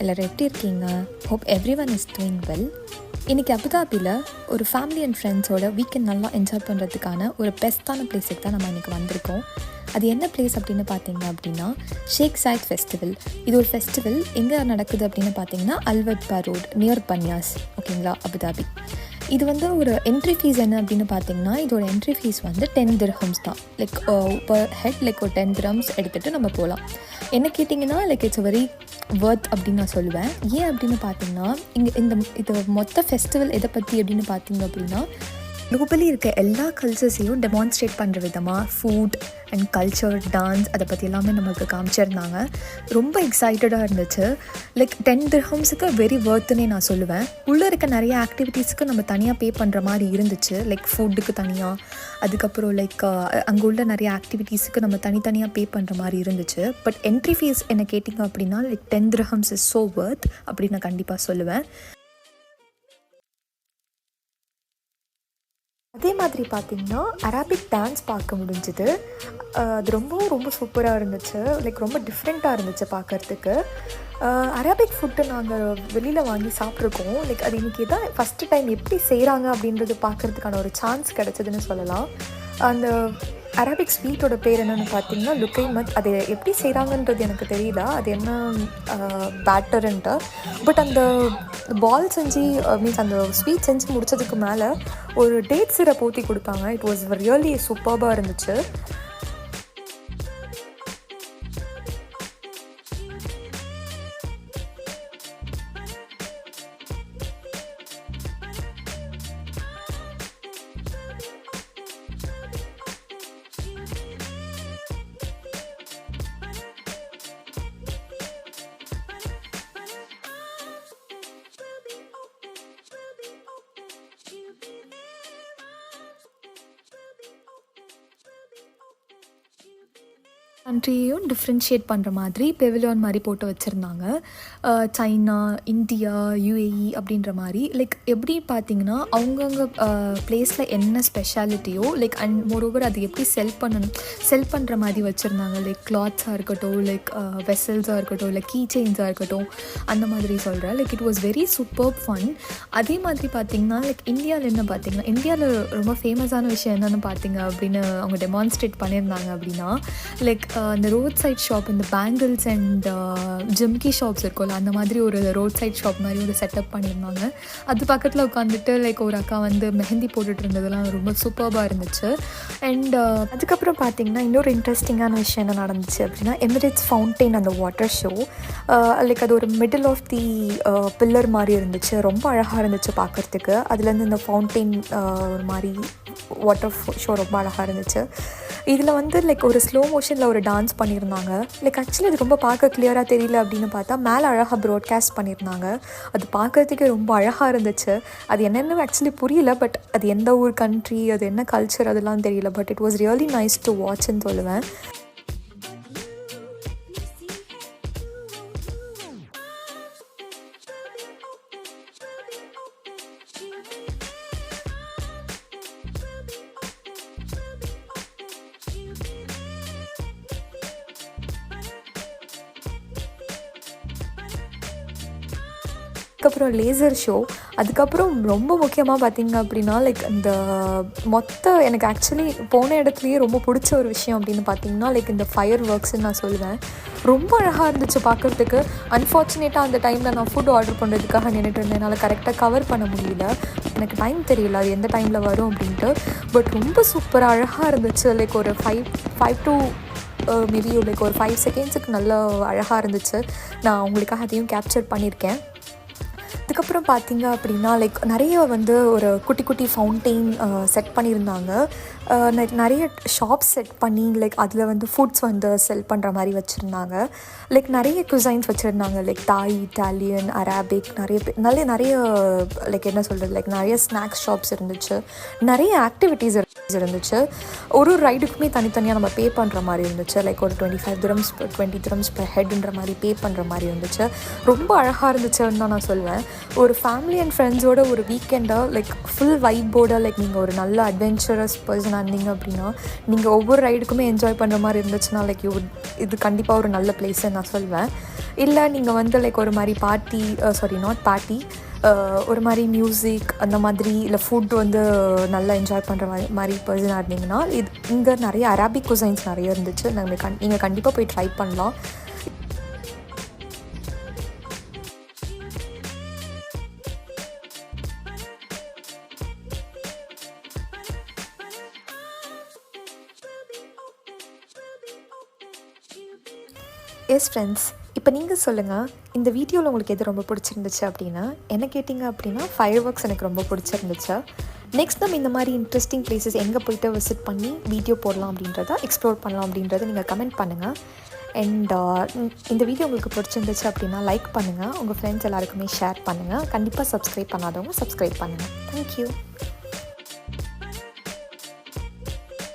எல்லோரும் எப்படி இருக்கீங்க? Hope every one is doing well. இன்றைக்கி அபுதாபியில் ஒரு ஃபேமிலி அண்ட் ஃப்ரெண்ட்ஸோட வீக்கெண்ட் நல்லா என்ஜாய் பண்ணுறதுக்கான ஒரு பெஸ்ட்டான பிளேஸுக்கு தான் நம்ம இன்றைக்கி வந்திருக்கோம். அது என்ன பிளேஸ் அப்படின்னு பார்த்தீங்க அப்படின்னா ஷேக் ஜாயத் ஃபெஸ்டிவல். இது ஒரு ஃபெஸ்டிவல் எங்கே நடக்குது அப்படின்னு பார்த்தீங்கன்னா அல்வத்பா ரோட் நியர் பன்யாஸ், ஓகேங்களா, அபுதாபி. இது வந்து ஒரு என்ட்ரி ஃபீஸ் என்ன அப்படின்னு பார்த்தீங்கன்னா இதோட என்ட்ரி ஃபீஸ் வந்து 10 dirhams தான். லைக் பர் ஹெட் லைக் ஒரு 10 dirhams எடுத்துகிட்டு நம்ம போகலாம். என்ன கேட்டிங்கன்னா லைக் இட்ஸ் வெரி வர்த் அப்படின்னு நான் சொல்லுவேன். ஏன் அப்படின்னு பார்த்தீங்கன்னா இது மொத்த ஃபெஸ்டிவல் எதை பற்றி அப்படின்னு பார்த்தீங்க அப்படின்னா குளோபலி இருக்க எல்லா கல்ச்சர்ஸையும் டெமான்ஸ்ட்ரேட் பண்ணுற விதமாக ஃபுட் அண்ட் கல்ச்சர், டான்ஸ் அதை பற்றி எல்லாமே நம்மளுக்கு காமிச்சிருந்தாங்க. ரொம்ப எக்ஸைட்டடாக இருந்துச்சு. லைக் 10 dirhamsக்கு வெரி வர்த்துன்னே நான் சொல்லுவேன். உள்ளே இருக்க நிறைய ஆக்டிவிட்டீஸ்க்கு நம்ம தனியாக பே பண்ணுற மாதிரி இருந்துச்சு. லைக் ஃபுட்டுக்கு தனியாக, அதுக்கப்புறம் லைக் அங்கே உள்ள நிறைய ஆக்டிவிட்டீஸுக்கு நம்ம தனித்தனியாக பே பண்ணுற மாதிரி இருந்துச்சு. பட் என்ட்ரி ஃபீஸ் என்ன கேட்டிங்க அப்படின்னா லைக் 10 dirhams இஸ் ஸோ வர்த் அப்படின்னு நான் கண்டிப்பாக சொல்லுவேன். அதே மாதிரி பார்த்திங்கன்னா அரபிக் டான்ஸ் பார்க்க முடிஞ்சுது. அது ரொம்ப சூப்பராக இருந்துச்சு. லைக் ரொம்ப டிஃப்ரெண்ட்டாக இருந்துச்சு பார்க்குறதுக்கு. அரபிக் ஃபுட்டு நாங்கள் வெளியில் வாங்கி சாப்பிட்ருக்கோம். லைக் அது இன்றைக்கி தான் ஃபஸ்ட்டு டைம் எப்படி செய்கிறாங்க அப்படின்றது பார்க்குறதுக்கான ஒரு சான்ஸ் கிடச்சிதுன்னு சொல்லலாம். அந்த அரபிக் ஸ்வீட்டோட பேர் என்னென்னு பார்த்தீங்கன்னா லுக்கைமத். அது எப்படி செய்கிறாங்கன்றது எனக்கு தெரியல, அது என்ன பேட்டருன்ட்டு. பட் அந்த பால் செஞ்சு மீன்ஸ் அந்த ஸ்வீட் செஞ்சு முடித்ததுக்கு மேலே ஒரு டேட் சிரப் ஊற்றி கொடுத்தாங்க. இட் வாஸ் ரியலி சூப்பர்பாக இருந்துச்சு. கண்ட்ரியையும் டிஃப்ரென்ஷியேட் பண்ணுற மாதிரி பெவிலியான் மாதிரி போட்டு வச்சுருந்தாங்க. சைனா, இந்தியா, யூஏஇ அப்படின்ற மாதிரி. லைக் எப்படி பார்த்திங்கன்னா அவங்கவுங்க பிளேஸில் என்ன ஸ்பெஷாலிட்டியோ லைக் அண்ட் மோரோவர் அது எப்படி செல் பண்ணுற மாதிரி வச்சுருந்தாங்க. லைக் கிளாத்ஸாக இருக்கட்டும், லைக் வெசல்ஸாக இருக்கட்டும், இல்லை கீ செயின்ஸாக இருக்கட்டும், அந்த மாதிரி சொல்கிறேன். Like it was very super fun. அதே மாதிரி பார்த்திங்கன்னா லைக் இந்தியாவில் என்ன பார்த்திங்கன்னா இந்தியாவில் ரொம்ப ஃபேமஸான விஷயம் என்னென்னு பார்த்திங்க அப்படின்னு அவங்க டெமான்ஸ்ட்ரேட் பண்ணியிருந்தாங்க அப்படின்னா லைக் அந்த ரோட் சைட் ஷாப், இந்த பேங்கிள்ஸ் அண்ட் ஜிம்கி ஷாப்ஸ் இருக்கும்ல, அந்த மாதிரி ஒரு ரோட் சைட் ஷாப் மாதிரி ஒரு செட்டப் பண்ணியிருந்தாங்க. அது பக்கத்தில் உட்காந்துட்டு லைக் ஒரு அக்கா வந்து மெஹந்தி போட்டுட்டு இருந்ததெல்லாம் ரொம்ப சூப்பர்பாக இருந்துச்சு. அண்ட் அதுக்கப்புறம் பார்த்திங்கன்னா இன்னொரு இன்ட்ரெஸ்டிங்கான விஷயம் என்ன நடந்துச்சு அப்படின்னா எமிரேட்ஸ் ஃபவுண்டெயின் அந்த வாட்டர் ஷோ. லைக் அது ஒரு மிடில் ஆஃப் தி பில்லர் மாதிரி இருந்துச்சு. ரொம்ப அழகாக இருந்துச்சு பார்க்குறதுக்கு. அதுலேருந்து இந்த ஃபவுண்டெயின் ஒரு மாதிரி வாட்டர் ஷோ ரொம்ப அழகாக இருந்துச்சு. இதில் வந்து லைக் ஒரு ஸ்லோ மோஷனில் ஒரு டான்ஸ் பண்ணியிருந்தாங்க. லைக் ஆக்சுவலி அது ரொம்ப பார்க்க கிளியராக தெரியல அப்படின்னு பார்த்தா மேலே அழகாக ப்ராட்காஸ்ட் பண்ணியிருந்தாங்க. அது பார்க்குறதுக்கே ரொம்ப அழகாக இருந்துச்சு. அது என்னென்னு ஆக்சுவலி புரியல, பட் அது எந்த ஊர் கண்ட்ரி, அது என்ன கல்ச்சர் அதெல்லாம் தெரியல. But it was really nice to வாட்ச்ன்னு சொல்லுவேன். அதுக்கப்புறம் லேசர் ஷோ. அதுக்கப்புறம் ரொம்ப முக்கியமாக பார்த்திங்க அப்படின்னா லைக் இந்த எனக்கு ஆக்சுவலி போன இடத்துலையே ரொம்ப பிடிச்ச ஒரு விஷயம் அப்படின்னு பார்த்திங்கன்னா லைக் இந்த ஃபயர் ஒர்க்ஸ்ன்னு நான் சொல்லுவேன். ரொம்ப அழகாக இருந்துச்சு பார்க்குறதுக்கு. அன்ஃபார்ச்சுனேட்டாக அந்த டைமில் நான் ஃபுட் ஆர்டர் பண்ணுறதுக்காக நின்றுட்டு இருந்தேன். என்னால் கரெக்டாக கவர் பண்ண முடியல. எனக்கு டைம் தெரியல அது எந்த டைமில் வரும் அப்படின்ட்டு. பட் ரொம்ப சூப்பராக அழகாக இருந்துச்சு. லைக் ஒரு 5 to மேபி லைக் ஒரு 5 secondsக்கு நல்லா அழகாக இருந்துச்சு. நான் உங்களுக்காக அதையும் கேப்சர் பண்ணியிருக்கேன். அதுக்கப்புறம் பார்த்திங்க அப்படின்னா லைக் நிறைய வந்து ஒரு குட்டி ஃபவுண்டெயின் செட் பண்ணியிருந்தாங்க. நிறைய ஷாப்ஸ் செட் பண்ணி லைக் அதில் வந்து ஃபுட்ஸ் வந்து செல் பண்ணுற மாதிரி வச்சுருந்தாங்க. லைக் நிறைய குசைன்ஸ் வச்சுருந்தாங்க. லைக் தாய், இட்டாலியன், அரபிக், நிறைய லைக் என்ன சொல்கிறது லைக் நிறைய ஸ்நாக்ஸ் ஷாப்ஸ் இருந்துச்சு. நிறைய ஆக்டிவிட்டீஸ் இருந்துச்சு. ஒரு ரைடுக்குமே தனித்தனியாக நம்ம பே பண்ணுற மாதிரி இருந்துச்சு. லைக் ஒரு 25 dirhams 20 dirhams per ஹெட்ன்ற மாதிரி பே பண்ணுற மாதிரி இருந்துச்சு. ரொம்ப அழகாக இருந்துச்சுன்னு தான் நான் சொல்வேன். ஒரு ஃபேமிலி அண்ட் ஃப்ரெண்ட்ஸோட ஒரு வீக்கெண்டாக லைக் ஃபுல் வைப்போட லைக் நீங்கள் ஒரு நல்ல அட்வென்ச்சரஸ் பர்சனாக இருந்தீங்க அப்படின்னா நீங்கள் ஒவ்வொரு ரைடுக்குமே என்ஜாய் பண்ணுற மாதிரி இருந்துச்சுன்னா லைக் இது கண்டிப்பாக ஒரு நல்ல பிளேஸ்ன்னு நான் சொல்வேன். இல்லை நீங்கள் வந்து லைக் ஒரு மாதிரி பார்ட்டி ஒரு மாதிரி மியூசிக் அந்த மாதிரி இல்லை ஃபுட் வந்து நல்லா என்ஜாய் பண்ணுற மாதிரி பர்சனாக இருந்தீங்கன்னா இங்கே நிறைய அரபிக் குசைன்ஸ் நிறைய இருந்துச்சு. நீங்கள் கண்டிப்பாக போய் ட்ரை பண்ணலாம். எஸ் ஃப்ரெண்ட்ஸ், இப்போ நீங்கள் சொல்லுங்கள், இந்த வீடியோவில் உங்களுக்கு எது ரொம்ப பிடிச்சிருந்துச்சு அப்படின்னா. என்ன கேட்டிங்க அப்படின்னா ஃபயர் ஒர்க்ஸ் எனக்கு ரொம்ப பிடிச்சிருந்துச்சு. நெக்ஸ்ட் நம்ம இந்த மாதிரி இன்ட்ரெஸ்டிங் பிளேசஸ் எங்கே போய்ட்டு விசிட் பண்ணி வீடியோ போடலாம் அப்படின்றத எக்ஸ்ப்ளோர் பண்ணலாம் அப்படின்றத நீங்கள் கமெண்ட் பண்ணுங்கள். அண்ட் இந்த வீடியோ உங்களுக்கு பிடிச்சிருந்துச்சு அப்படின்னா லைக் பண்ணுங்கள், உங்கள் ஃப்ரெண்ட்ஸ் எல்லாருக்குமே ஷேர் பண்ணுங்கள். கண்டிப்பாக சப்ஸ்கிரைப் பண்ணாதவங்க சப்ஸ்கிரைப் பண்ணுங்கள். தேங்க்யூ.